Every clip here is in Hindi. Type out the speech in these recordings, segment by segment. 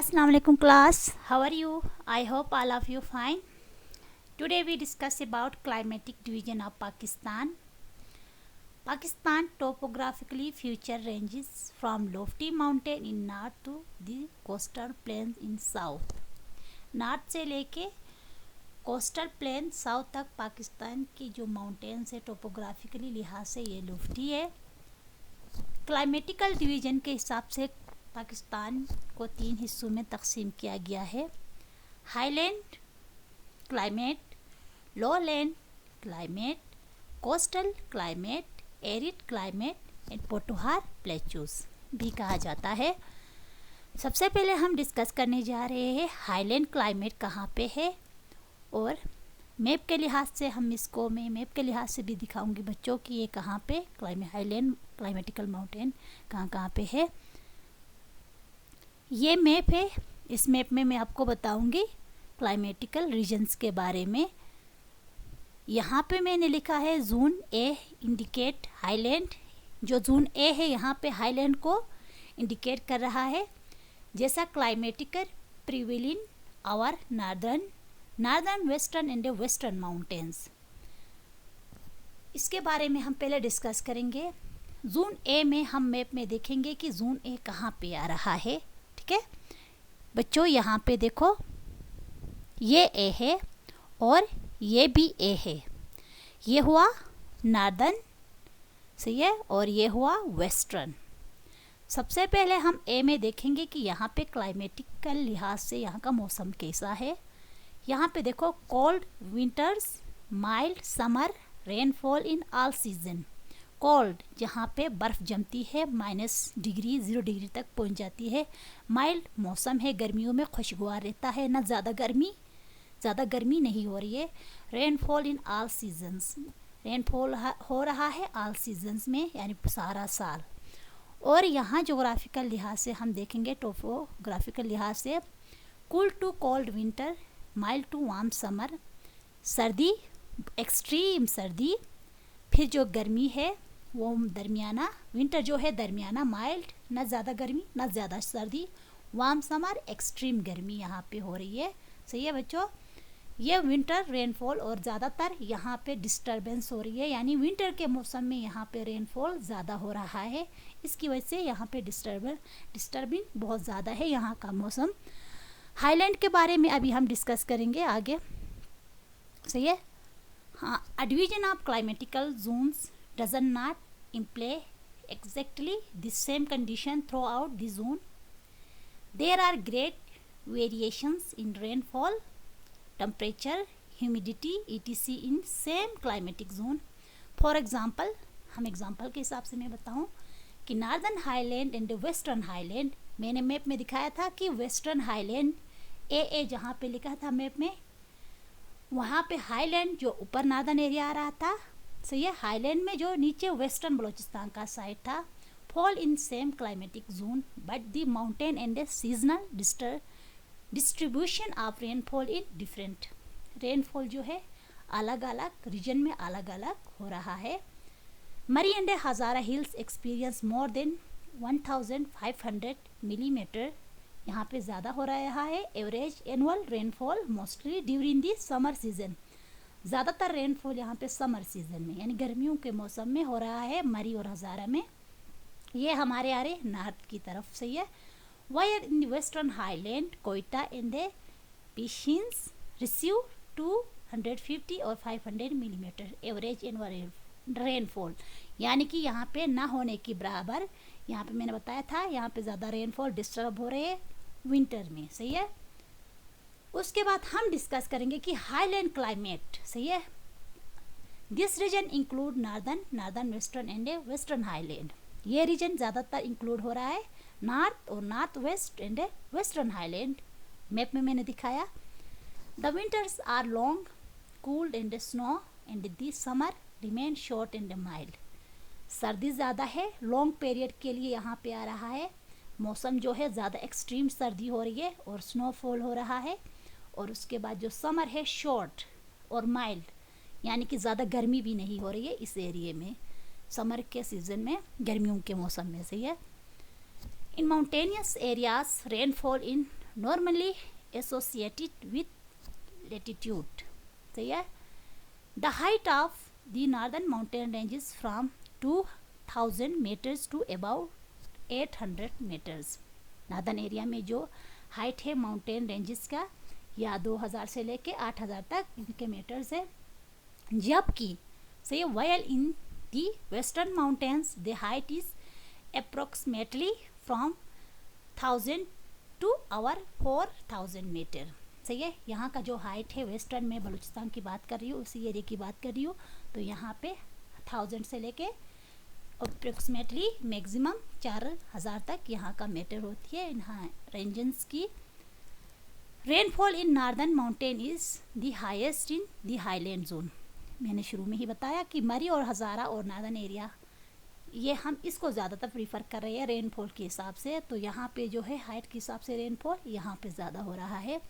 Assalamu alaikum class. How are you? I hope all of you fine. Today we discuss about climatic division of Pakistan. Pakistan topographically feature ranges from lofty mountain in north to the coastal plains in south. North से लेके कोस्टल प्लेन साउथ तक पाकिस्तान की जो माउंटेन्स है टोपोग्राफिकली लिहाज से ये लॉफ्टी है. क्लाइमेटिकल डिवीज़न के हिसाब से पाकिस्तान को 3 हिस्सों में तकसीम किया गया है. Highland climate, lowland climate, coastal climate, arid climate and Potohar plateaus भी कहा जाता है. सबसे पहले हम डिस्कस करने जा रहे हैं हाईलैंड क्लाइमेट कहाँ पे है, और मैप के लिहाज से हम इसको मैं मैप के लिहाज से भी दिखाऊंगी बच्चों कि ये कहाँ पे हाईलैंड क्लाइमेटिकल माउंटेन कहाँ पे है. ये मैप है. इस मैप में मैं आपको बताऊंगी क्लाइमेटिकल रीजन्स के बारे में. यहाँ पे मैंने लिखा है जोन ए इंडिकेट हाईलैंड. जो जोन ए है यहाँ पे हाईलैंड को इंडिकेट कर रहा है. जैसा climatical prevailing our northern western and western mountains, इसके बारे में हम पहले डिस्कस करेंगे. जोन ए में हम मैप में देखेंगे कि जोन ए कहाँ पे आ रहा है. ठीक है बच्चों, यहाँ पे देखो ये ए है और ये भी ए है. ये हुआ नार्दर्न, सही है, और ये हुआ वेस्टर्न. सबसे पहले हम ए में देखेंगे कि यहाँ पे क्लाइमेटिकल लिहाज से यहाँ का मौसम कैसा है. यहाँ पे देखो cold winters, mild summer, rainfall in all season. Cold जहाँ पे बर्फ़ जमती है -डिग्री 0 डिग्री तक पहुँच जाती है. माइल्ड मौसम है, गर्मियों में खुशगवार रहता है, ना ज़्यादा गर्मी नहीं हो रही है. Rainfall in all seasons, rainfall हो रहा है ऑल सीजन्स में, यानी सारा साल. और यहाँ जोग्राफिकल लिहाज से हम देखेंगे टोपोग्राफिकल लिहाज से cool to cold winter, mild to warm summer, सर्दी एक्सट्रीम सर्दी. फिर जो गर्मी है वो दरमियाना, विंटर जो है दरमियाना, माइल्ड ना ज़्यादा गर्मी ना ज़्यादा सर्दी, वार्म समर एक्सट्रीम गर्मी यहाँ पे हो रही है. सही है बच्चों, ये विंटर रेनफॉल और ज़्यादातर यहाँ पे डिस्टर्बेंस हो रही है, यानी विंटर के मौसम में यहाँ पे रेनफॉल ज़्यादा हो रहा है. इसकी वजह से यहाँ पे डिस्टर्बिंग बहुत ज़्यादा है यहाँ का मौसम. हाईलैंड के बारे में अभी हम डिस्कस करेंगे आगे. सही है. हाँ, a division of climatical zones doesn't not imply exactly the same condition throughout the zone. There are great variations in rainfall, temperature, humidity etc in same climatic zone. For example, हम एग्जांपल के हिसाब से मैं बताऊं कि northern highland and western highland, मैंने मैप में दिखाया था कि वेस्टर्न हाईलैंड ए जहाँ पे लिखा था मैप में, वहाँ पे हाईलैंड जो ऊपर नार्दर्न एरिया आ रहा था, सही है, हाईलैंड में जो नीचे वेस्टर्न बलोचिस्तान का साइड था, fall in same climatic zone but the mountain and seasonal distribution of rainfall in different. Rainfall जो है अलग अलग रीजन में अलग अलग हो रहा है. मरी and Hazara hills experience more than 1500 millimetre, यहाँ पे ज़्यादा हो रहा है. Average annual rainfall mostly during the summer season, ज़्यादातर रेनफॉल यहाँ पे समर सीजन में यानी गर्मियों के मौसम में हो रहा है मरी और हज़ारा में. ये हमारे आ रहे नॉर्थ की तरफ. सही है. While in the western highland, Quetta and the Pishins receive 250 और 500 मिलीमीटर एवरेज एनुअल रेनफॉल, यानी कि यहाँ पे ना होने की बराबर. यहाँ पे मैंने बताया था यहाँ पे ज़्यादा रेनफॉल डिस्टर्ब हो रहे हैं विंटर में. सही है. उसके बाद हम डिस्कस करेंगे कि हाईलैंड क्लाइमेट. सही है. This region include northern western and western highland. ये रीजन ज़्यादातर इंक्लूड हो रहा है नॉर्थ और north west and western highland. Map में मैंने दिखाया. The winters are long, cooled and snow and the summer remain short and mild. सर्दी ज़्यादा है, लॉन्ग पीरियड के लिए यहाँ पे आ रहा है. मौसम जो है ज़्यादा एक्सट्रीम सर्दी हो रही है और स्नोफॉल हो रहा है. और उसके बाद जो समर है शॉर्ट और माइल्ड, यानी कि ज़्यादा गर्मी भी नहीं हो रही है इस एरिए में समर के सीज़न में, गर्मियों के मौसम में. सही है. In mountainous areas, rainfall in normally associated with latitude. सही है। The height of the northern mountain ranges from 2000 metres to about 800 metres. Northern area में जो हाइट है माउंटेन रेंजेस का या 2000 से लेके 8000 तक इनके मीटर्स है। जबकि सही, while in the western mountains the height is approximately from 1000 to our 4000 metre. सही है। यहाँ का जो हाइट है वेस्टर्न में बलूचिस्तान की बात कर रही हूँ, उसी एरिया की बात कर रही हूँ, तो यहाँ पे 1000 से लेके अप्रोक्सीमेटली मैक्सिमम 4000 तक यहाँ का मीटर होती है इन रेंजेस की। Rainfall in northern mountain is the highest in the highland zone. मैंने शुरू में ही बताया कि मरी और हज़ारा और नॉर्दर्न एरिया ये हम इसको ज़्यादातर प्रीफर कर रहे हैं रेनफॉल के हिसाब से। तो यहाँ पे जो है हाइट के हिसाब से रेनफॉल यहाँ पे ज़्यादा हो रहा है।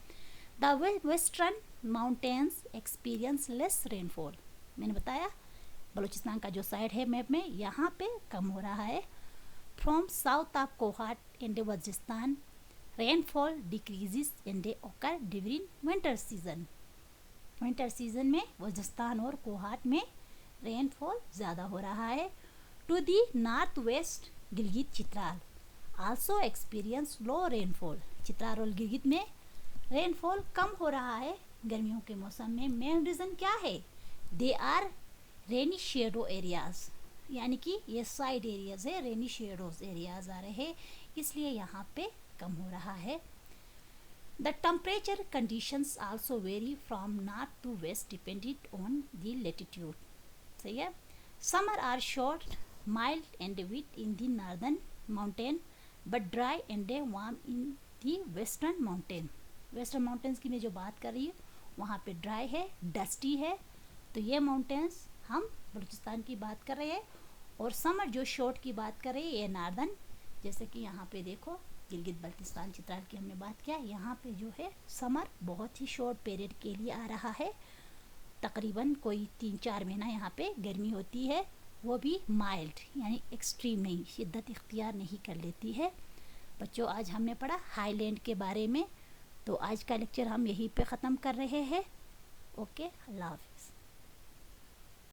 The western mountains experience less rainfall. मैंने बताया बलूचिस्तान का जो साइड है मैप में यहाँ पे कम हो रहा है। From south of Kohat and Waziristan rainfall decreases and occur during winter season. Winter season में वजिस्तान और कोहाट में रेनफॉल ज़्यादा हो रहा है। To the north west Gilgit Chitral also experience low rainfall. Chitral और गिलगित में रेनफॉल कम हो रहा है गर्मियों के मौसम में। मेन रीज़न क्या है? They are rainy shadow areas, यानी कि ये साइड एरियाज है, रेनी शेडोज एरियाज आ रहे हैं, इसलिए यहाँ पे कम हो रहा है। The temperature conditions also very from north to west depended on the latitude. सही है। Summer are short mild and wet in the northern mountain but dry and warm in the western mountain. Western mountains की मैं जो बात कर रही हूँ वहाँ पे ड्राई है, डस्टी है, तो ये माउंटेन्स हम बलूचिस्तान की बात कर रहे हैं। और समर जो शॉर्ट की बात कर रहे हैं ये नॉर्दर्न, जैसे कि यहाँ पे देखो गिलगित बल्तिस्तान चित्राल की हमने बात किया, यहाँ पे जो है समर बहुत ही शॉर्ट पीरियड के लिए आ रहा है। तकरीबन कोई 3-4 महीना यहाँ पे गर्मी होती है, वो भी माइल्ड, यानी एक्सट्रीम नहीं, शिद्दत इख्तियार नहीं कर लेती है। बच्चों आज हमने पढ़ा हाईलैंड के बारे में, तो आज का लेक्चर हम यहीं पे ख़त्म कर रहे हैं। ओके, अल्लाह हाफ़िज़।